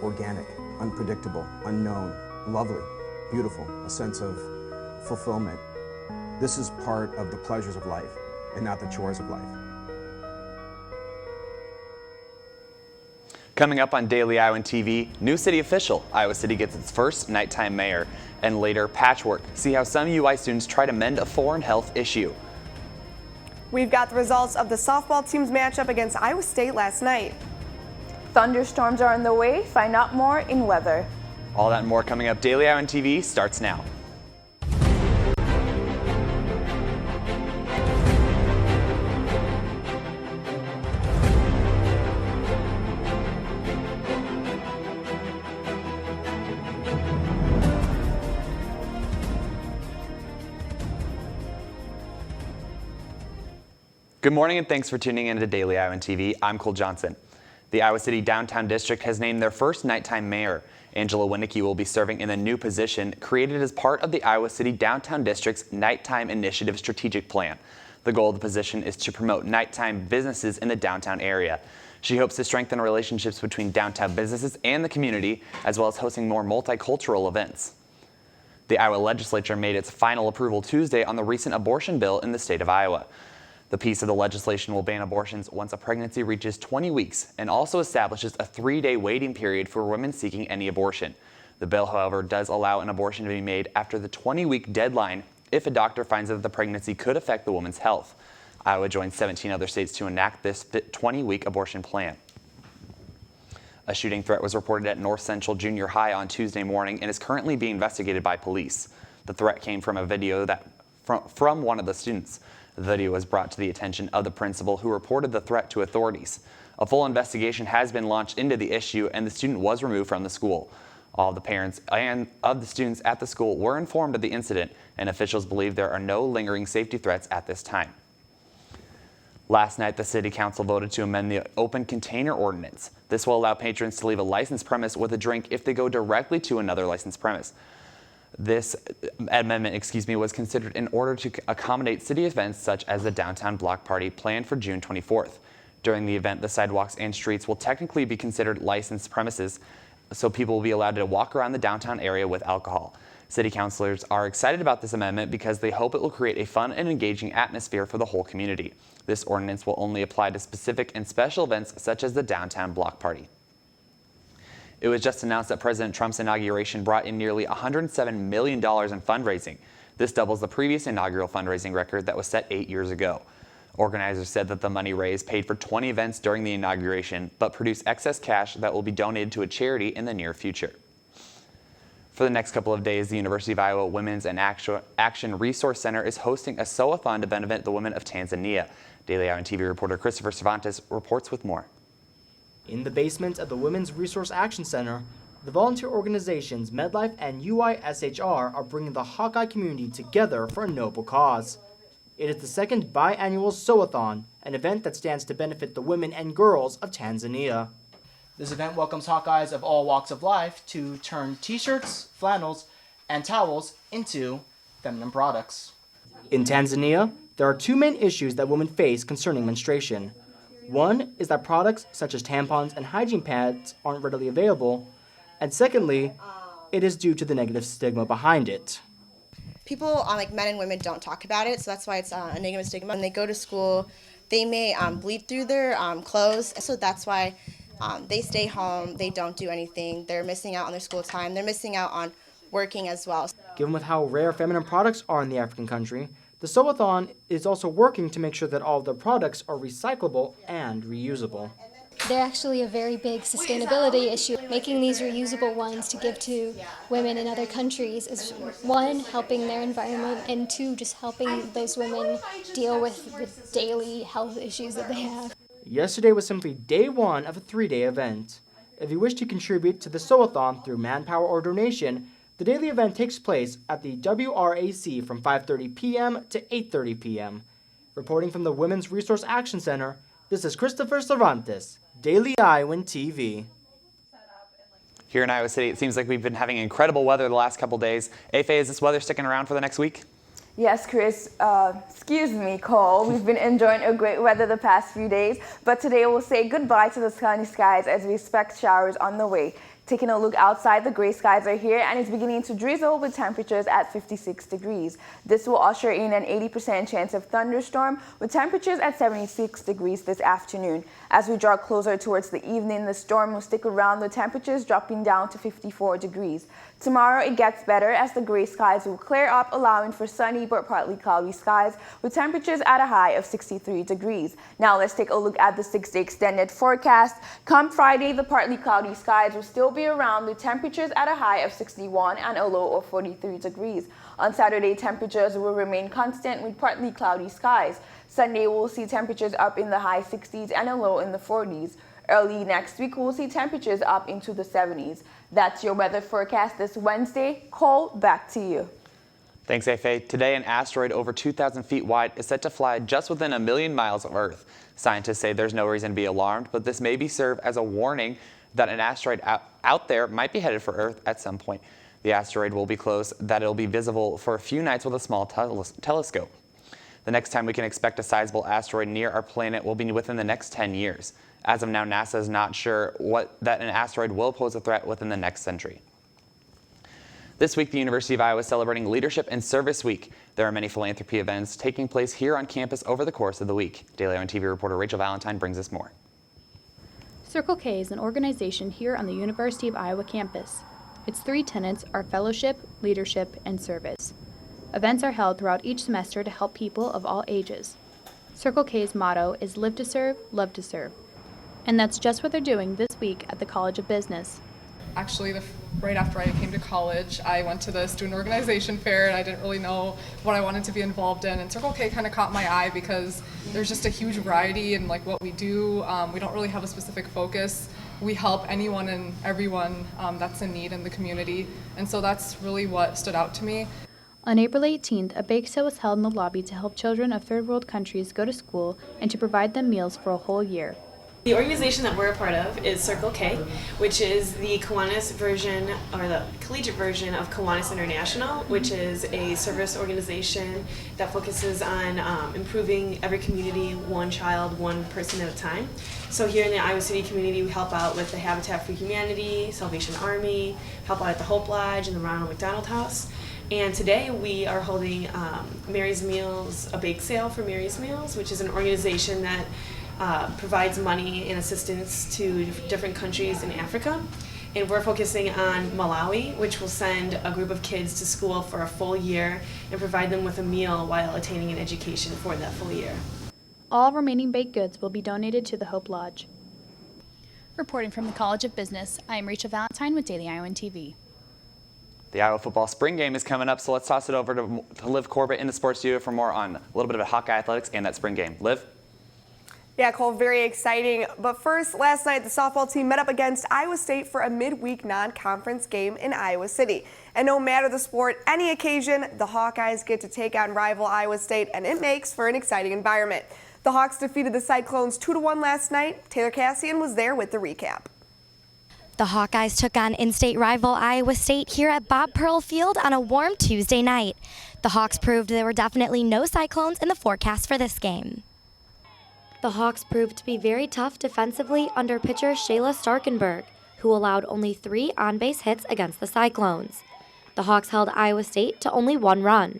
organic, unpredictable, unknown, lovely, beautiful, a sense of fulfillment. This is part of the pleasures of life and not the chores of life. Coming up on Daily Iowan TV, new city official. Iowa City gets its first nighttime mayor. And later, patchwork. See how some UI students try to mend a foreign health issue. We've got the results of the softball team's matchup against Iowa State last night. Thunderstorms are on the way. Find out more in weather. All that and more coming up. Daily Iowan TV starts now. Good morning and thanks for tuning in to Daily Iowan TV. I'm Cole Johnson. The Iowa City Downtown District has named their first nighttime mayor. Angela Winnicke will be serving in the new position created as part of the Iowa City Downtown District's Nighttime Initiative Strategic Plan. The goal of the position is to promote nighttime businesses in the downtown area. She hopes to strengthen relationships between downtown businesses and the community, as well as hosting more multicultural events. The Iowa legislature made its final approval Tuesday on the recent abortion bill in the state of Iowa. The piece of the legislation will ban abortions once a pregnancy reaches 20 weeks and also establishes a 3-day waiting period for women seeking any abortion. The bill, however, does allow an abortion to be made after the 20-week deadline if a doctor finds that the pregnancy could affect the woman's health. Iowa joined 17 other states to enact this 20-week abortion plan. A shooting threat was reported at North Central Junior High on Tuesday morning and is currently being investigated by police. The threat came from a video from one of the students. The video was brought to the attention of the principal, who reported the threat to authorities. A full investigation has been launched into the issue, and the student was removed from the school. All of the parents and of the students at the school were informed of the incident, and officials believe there are no lingering safety threats at this time. Last night, the City Council voted to amend the open container ordinance. This will allow patrons to leave a licensed premise with a drink if they go directly to another licensed premise. This amendment, was considered in order to accommodate city events such as the downtown block party planned for June 24th. During the event, the sidewalks and streets will technically be considered licensed premises, so people will be allowed to walk around the downtown area with alcohol. City councilors are excited about this amendment because they hope it will create a fun and engaging atmosphere for the whole community. This ordinance will only apply to specific and special events such as the downtown block party. It was just announced that President Trump's inauguration brought in nearly $107 million in fundraising. This doubles the previous inaugural fundraising record that was set 8 years ago. Organizers said that the money raised paid for 20 events during the inauguration, but produced excess cash that will be donated to a charity in the near future. For the next couple of days, the University of Iowa Women's and Action Resource Center is hosting a sew-a-thon to benefit the women of Tanzania. Daily Iowan TV reporter Christopher Cervantes reports with more. In the basement of the Women's Resource Action Center, the volunteer organizations MedLife and UISHR are bringing the Hawkeye community together for a noble cause. It is the second biannual sew-a-thon, an event that stands to benefit the women and girls of Tanzania. This event welcomes Hawkeyes of all walks of life to turn t-shirts, flannels, and towels into feminine products. In Tanzania, there are two main issues that women face concerning menstruation. One is that products such as tampons and hygiene pads aren't readily available, and secondly, it is due to the negative stigma behind it. People, like men and women, don't talk about it, so that's why it's a negative stigma. When they go to school, they may bleed through their clothes, so that's why they stay home, they don't do anything, they're missing out on their school time, they're missing out on working as well. Given with how rare feminine products are in the African country, the sew-a-thon is also working to make sure that all of the products are recyclable and reusable. They're actually a very big sustainability issue. Making these reusable ones to give to women in other countries is, one, helping their environment, and two, just helping those women deal with the daily health issues that they have. Yesterday was simply day one of a 3-day event. If you wish to contribute to the sew-a-thon through manpower or donation, the daily event takes place at the WRAC from 5:30 p.m. to 8:30 p.m. Reporting from the Women's Resource Action Center, this is Christopher Cervantes, Daily Iowan TV. Here in Iowa City, it seems like we've been having incredible weather the last couple days. Afe, is this weather sticking around for the next week? Yes, Chris. Excuse me, Cole. We've been enjoying a great weather the past few days, but today we'll say goodbye to the sunny skies as we expect showers on the way. Taking a look outside, the gray skies are here and it's beginning to drizzle with temperatures at 56 degrees. This will usher in an 80% chance of thunderstorm with temperatures at 76 degrees this afternoon. As we draw closer towards the evening, the storm will stick around with temperatures dropping down to 54 degrees. Tomorrow it gets better as the gray skies will clear up, allowing for sunny but partly cloudy skies with temperatures at a high of 63 degrees. Now let's take a look at the 6-day extended forecast. Come Friday, the partly cloudy skies will still be around with temperatures at a high of 61 and a low of 43 degrees. On Saturday, temperatures will remain constant with partly cloudy skies. Sunday, we'll see temperatures up in the high 60s and a low in the 40s. Early next week, we'll see temperatures up into the 70s. That's your weather forecast this Wednesday. Cole, back to you. Thanks, Afe. Today, an asteroid over 2,000 feet wide is set to fly just within 1 million miles of Earth. Scientists say there's no reason to be alarmed, but this may serve as a warning that an asteroid out there might be headed for Earth at some point. The asteroid will be close that it'll be visible for a few nights with a small telescope. The next time we can expect a sizable asteroid near our planet will be within the next 10 years. As of now, NASA is not sure that an asteroid will pose a threat within the next century. This week, the University of Iowa is celebrating Leadership and Service Week. There are many philanthropy events taking place here on campus over the course of the week. Daily Iowan TV reporter Rachel Valentine brings us more. Circle K is an organization here on the University of Iowa campus. Its 3 tenets are fellowship, leadership, and service. Events are held throughout each semester to help people of all ages. Circle K's motto is live to serve, love to serve. And that's just what they're doing this week at the College of Business. Actually, right after I came to college, I went to the student organization fair and I didn't really know what I wanted to be involved in. And Circle K kind of caught my eye because there's just a huge variety in like what we do. We don't really have a specific focus. We help anyone and everyone that's in need in the community. And so that's really what stood out to me. On April 18th, a bake sale was held in the lobby to help children of third world countries go to school and to provide them meals for a whole year. The organization that we're a part of is Circle K, which is the Kiwanis version, or the collegiate version of Kiwanis International, which is a service organization that focuses on improving every community, one child, one person at a time. So here in the Iowa City community, we help out with the Habitat for Humanity, Salvation Army, help out at the Hope Lodge and the Ronald McDonald House. And today we are holding Mary's Meals, a bake sale for Mary's Meals, which is an organization that provides money and assistance to different countries in Africa. And we're focusing on Malawi, which will send a group of kids to school for a full year and provide them with a meal while attaining an education for that full year. All remaining baked goods will be donated to the Hope Lodge. Reporting from the College of Business, I am Rachel Valentine with Daily Iowan TV. The Iowa football spring game is coming up, so let's toss it over to Liv Corbett in the sports studio for more on a little bit of Hawkeye athletics and that spring game. Liv? Yeah, Cole, very exciting. But first, last night, the softball team met up against Iowa State for a midweek non-conference game in Iowa City. And no matter the sport, any occasion, the Hawkeyes get to take on rival Iowa State, and it makes for an exciting environment. The Hawks defeated the Cyclones 2-1 last night. Taylor Cassian was there with the recap. The Hawkeyes took on in-state rival Iowa State here at Bob Pearl Field on a warm Tuesday night. The Hawks proved there were definitely no Cyclones in the forecast for this game. The Hawks proved to be very tough defensively under pitcher Shayla Starkenberg, who allowed only 3 on-base hits against the Cyclones. The Hawks held Iowa State to only 1 run.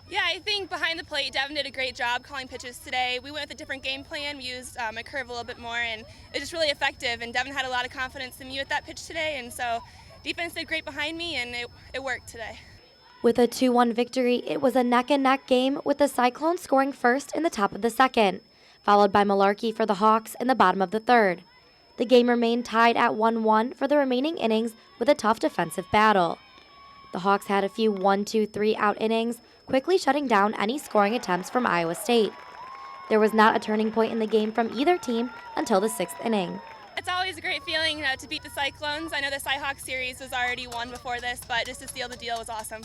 Yeah, I think behind the plate, Devin did a great job calling pitches today. We went with a different game plan. We used a curve a little bit more, and it was just really effective. And Devin had a lot of confidence in me with that pitch today, and so defense did great behind me, and it worked today. With a 2-1 victory, it was a neck-and-neck game with the Cyclones scoring first in the top of the second, followed by Malarkey for the Hawks in the bottom of the third. The game remained tied at 1-1 for the remaining innings with a tough defensive battle. The Hawks had a few 1-2-3 out innings, quickly shutting down any scoring attempts from Iowa State. There was not a turning point in the game from either team until the 6th inning. It's always a great feeling to beat the Cyclones. I know the Cy-Hawk series was already won before this, but just to seal the deal was awesome.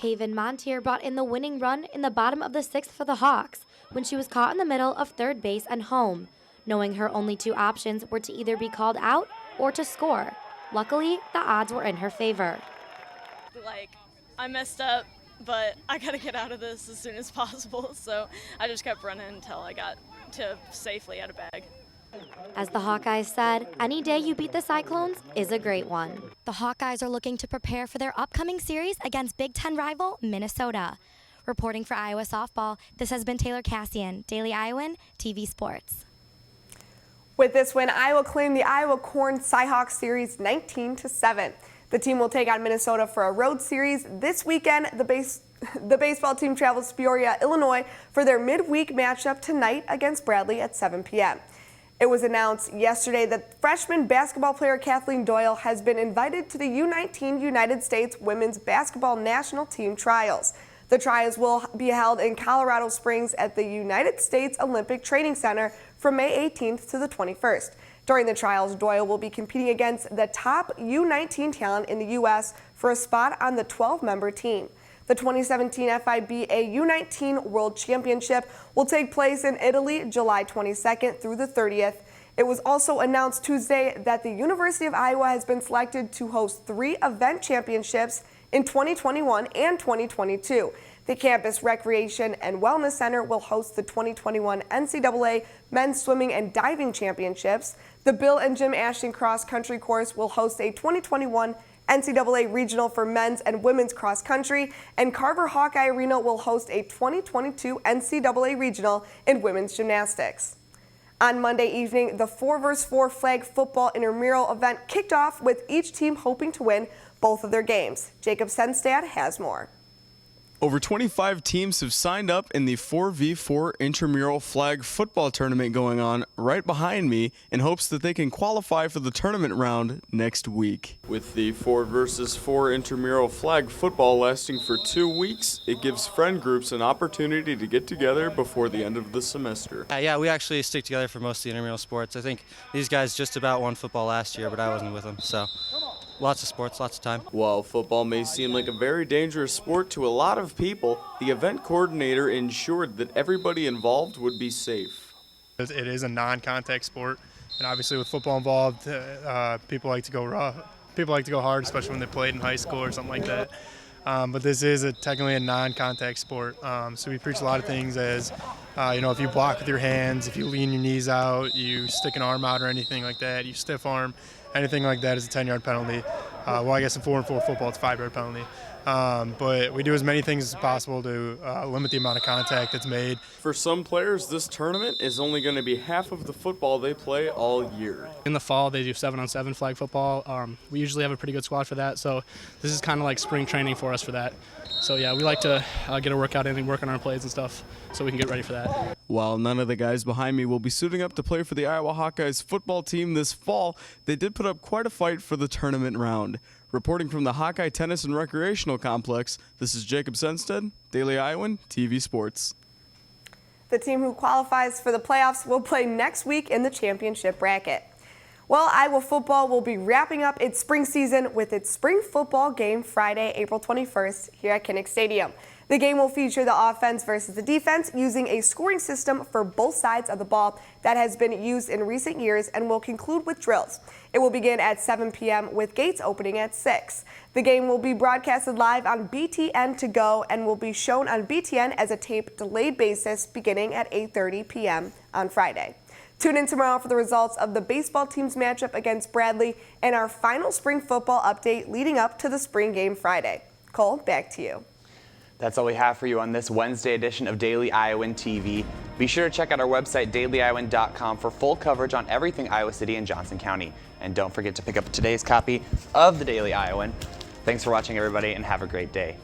Haven Montier brought in the winning run in the bottom of the 6th for the Hawks when she was caught in the middle of third base and home, knowing her only 2 options were to either be called out or to score. Luckily, the odds were in her favor. I messed up, but I gotta get out of this as soon as possible, so I just kept running until I got to safely out of bag. As the Hawkeyes said, any day you beat the Cyclones is a great one. The Hawkeyes are looking to prepare for their upcoming series against Big Ten rival Minnesota. Reporting for Iowa Softball, this has been Taylor Cassian, Daily Iowan, TV Sports. With this win, Iowa claimed the Iowa Corn Cyhawks series 19-7. The team will take on Minnesota for a road series this weekend. The baseball team travels to Peoria, Illinois for their midweek matchup tonight against Bradley at 7 p.m. It was announced yesterday that freshman basketball player Kathleen Doyle has been invited to the U19 United States Women's Basketball National Team trials. The trials will be held in Colorado Springs at the United States Olympic Training Center from May 18th to the 21st. During the trials, Doyle will be competing against the top U19 talent in the U.S. for a spot on the 12-member team. The 2017 FIBA U19 World Championship will take place in Italy July 22nd through the 30th. It was also announced Tuesday that the University of Iowa has been selected to host 3 event championships in 2021 and 2022. The Campus Recreation and Wellness Center will host the 2021 NCAA Men's Swimming and Diving Championships. The Bill and Jim Ashton Cross Country Course will host a 2021 NCAA Regional for men's and women's cross country, and Carver Hawkeye Arena will host a 2022 NCAA Regional in women's gymnastics. On Monday evening, the 4-vs-4 flag football intramural event kicked off with each team hoping to win both of their games. Jacob Senstad has more. Over 25 teams have signed up in the 4v4 intramural flag football tournament going on right behind me in hopes that they can qualify for the tournament round next week. With the 4v4 intramural flag football lasting for 2 weeks, it gives friend groups an opportunity to get together before the end of the semester. Yeah, we actually stick together for most of the intramural sports. I think these guys just about won football last year, but I wasn't with them, so lots of sports, lots of time. While football may seem like a very dangerous sport to a lot of people, the event coordinator ensured that everybody involved would be safe. It is a non-contact sport, and obviously with football involved, people like to go rough. People like to go hard, especially when they played in high school or something like that. But this is technically a non-contact sport, so we preach a lot of things as, if you block with your hands, if you lean your knees out, you stick an arm out or anything like that, you stiff arm, anything like that is a 10-yard penalty. Well, I guess in 4-on-4 football, it's a 5-yard penalty. But we do as many things as possible to limit the amount of contact that's made. For some players, this tournament is only going to be half of the football they play all year. In the fall, they do 7-on-7 flag football. We usually have a pretty good squad for that, so this is kind of like spring training for us for that. So yeah, we like to get a workout in and work on our plays and stuff so we can get ready for that. While none of the guys behind me will be suiting up to play for the Iowa Hawkeyes football team this fall, they did put up quite a fight for the tournament round. Reporting from the Hawkeye Tennis and Recreational Complex, this is Jacob Senstead, Daily Iowan, TV Sports. The team who qualifies for the playoffs will play next week in the championship bracket. Well, Iowa football will be wrapping up its spring season with its spring football game Friday, April 21st here at Kinnick Stadium. The game will feature the offense versus the defense using a scoring system for both sides of the ball that has been used in recent years and will conclude with drills. It will begin at 7 p.m. with gates opening at 6. The game will be broadcasted live on BTN To Go and will be shown on BTN as a tape delayed basis beginning at 8:30 p.m. on Friday. Tune in tomorrow for the results of the baseball team's matchup against Bradley and our final spring football update leading up to the spring game Friday. Cole, back to you. That's all we have for you on this Wednesday edition of Daily Iowan TV. Be sure to check out our website, dailyiowan.com, for full coverage on everything Iowa City and Johnson County. And don't forget to pick up today's copy of the Daily Iowan. Thanks for watching, everybody, and have a great day.